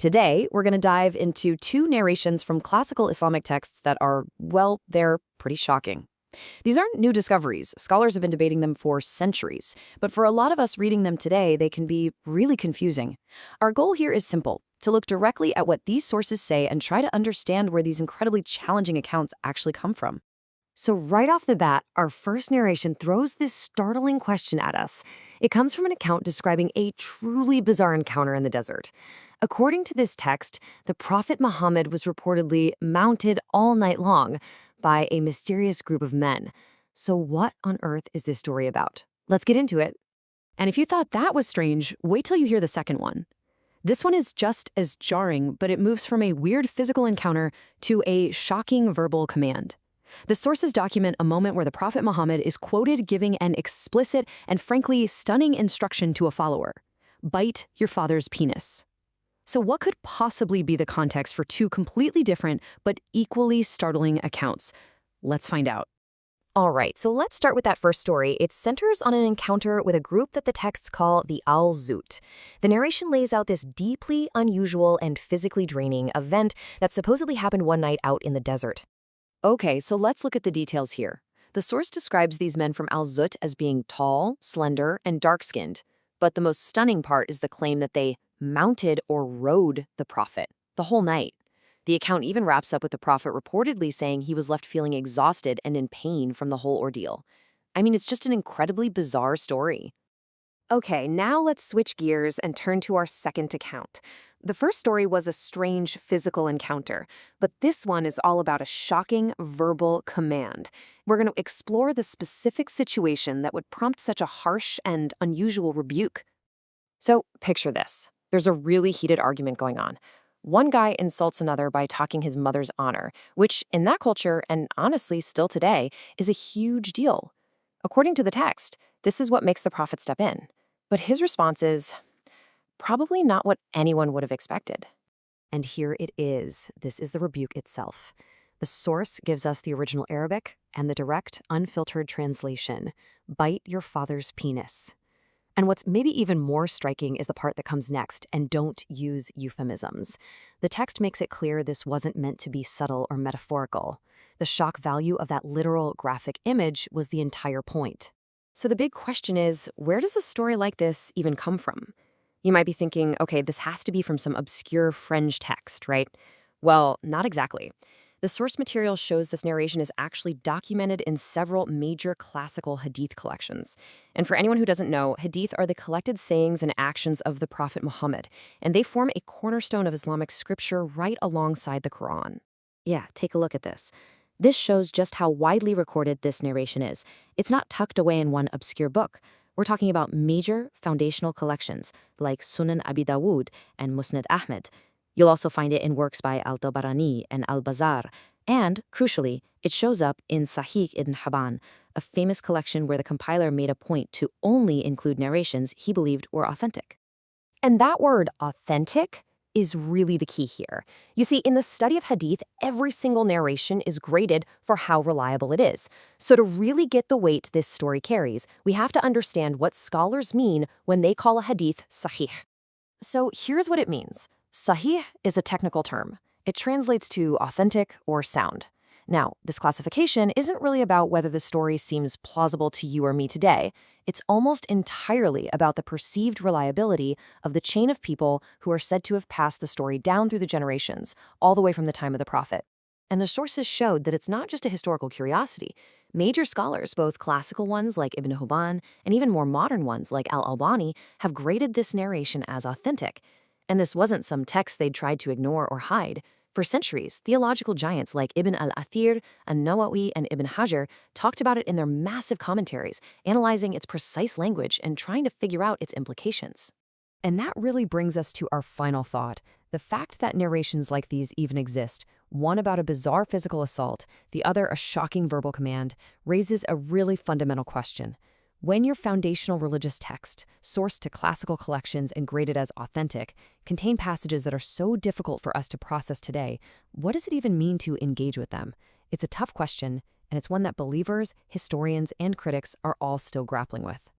Today, we're going to dive into two narrations from classical Islamic texts that are, well, they're pretty shocking. These aren't new discoveries. Scholars have been debating them for centuries. But for a lot of us reading them today, they can be really confusing. Our goal here is simple: to look directly at what these sources say and try to understand where these incredibly challenging accounts actually come from. So right off the bat, our first narration throws this startling question at us. It comes from an account describing a truly bizarre encounter in the desert. According to this text, the Prophet Muhammad was reportedly mounted all night long by a mysterious group of men. So what on earth is this story about? Let's get into it. And if you thought that was strange, wait till you hear the second one. This one is just as jarring, but it moves from a weird physical encounter to a shocking verbal command. The sources document a moment where the Prophet Muhammad is quoted giving an explicit and frankly stunning instruction to a follower: bite your father's penis. So what could possibly be the context for two completely different but equally startling accounts? Let's find out. All right, so let's start with that first story. It centers on an encounter with a group that the texts call the Al-Zut. The narration lays out this deeply unusual and physically draining event that supposedly happened one night out in the desert. Okay, so let's look at the details here. The source describes these men from Al-Zut as being tall, slender, and dark-skinned. But the most stunning part is the claim that they mounted or rode the Prophet the whole night. The account even wraps up with the Prophet reportedly saying he was left feeling exhausted and in pain from the whole ordeal. I mean, it's just an incredibly bizarre story. Okay, now let's switch gears and turn to our second account. The first story was a strange physical encounter, but this one is all about a shocking verbal command. We're going to explore the specific situation that would prompt such a harsh and unusual rebuke. So, picture this. There's a really heated argument going on. One guy insults another by talking his mother's honor, which in that culture, and honestly still today, is a huge deal. According to the text, this is what makes the Prophet step in. But his response is probably not what anyone would have expected. And here it is. This is the rebuke itself. The source gives us the original Arabic and the direct, unfiltered translation: bite your father's penis. And what's maybe even more striking is the part that comes next: and don't use euphemisms. The text makes it clear this wasn't meant to be subtle or metaphorical. The shock value of that literal graphic image was the entire point. So the big question is, where does a story like this even come from? You might be thinking, okay, this has to be from some obscure fringe text, right? Well, not exactly. The source material shows this narration is actually documented in several major classical Hadith collections. And for anyone who doesn't know, Hadith are the collected sayings and actions of the Prophet Muhammad, and they form a cornerstone of Islamic scripture right alongside the Quran. Yeah, take a look at this. This shows just how widely recorded this narration is. It's not tucked away in one obscure book. We're talking about major foundational collections like Sunan Abi Dawud and Musnad Ahmed. You'll also find it in works by Al-Tabarani and Al-Bazar. And, crucially, it shows up in Sahih Ibn Hibban, a famous collection where the compiler made a point to only include narrations he believed were authentic. And that word, authentic, is really the key here. You see, in the study of Hadith, every single narration is graded for how reliable it is. So to really get the weight this story carries, we have to understand what scholars mean when they call a Hadith Sahih. So here's what it means. Sahih is a technical term. It translates to authentic or sound. Now, this classification isn't really about whether the story seems plausible to you or me today. It's almost entirely about the perceived reliability of the chain of people who are said to have passed the story down through the generations, all the way from the time of the Prophet. And the sources showed that it's not just a historical curiosity. Major scholars, both classical ones like Ibn Hibban and even more modern ones like Al-Albani, have graded this narration as authentic. And this wasn't some text they'd tried to ignore or hide. For centuries, theological giants like Ibn al-Athir, an-Nawawi, and Ibn Hajar talked about it in their massive commentaries, analyzing its precise language and trying to figure out its implications. And that really brings us to our final thought. The fact that narrations like these even exist, one about a bizarre physical assault, the other a shocking verbal command, raises a really fundamental question. When your foundational religious text, sourced to classical collections and graded as authentic, contain passages that are so difficult for us to process today, what does it even mean to engage with them? It's a tough question, and it's one that believers, historians, and critics are all still grappling with.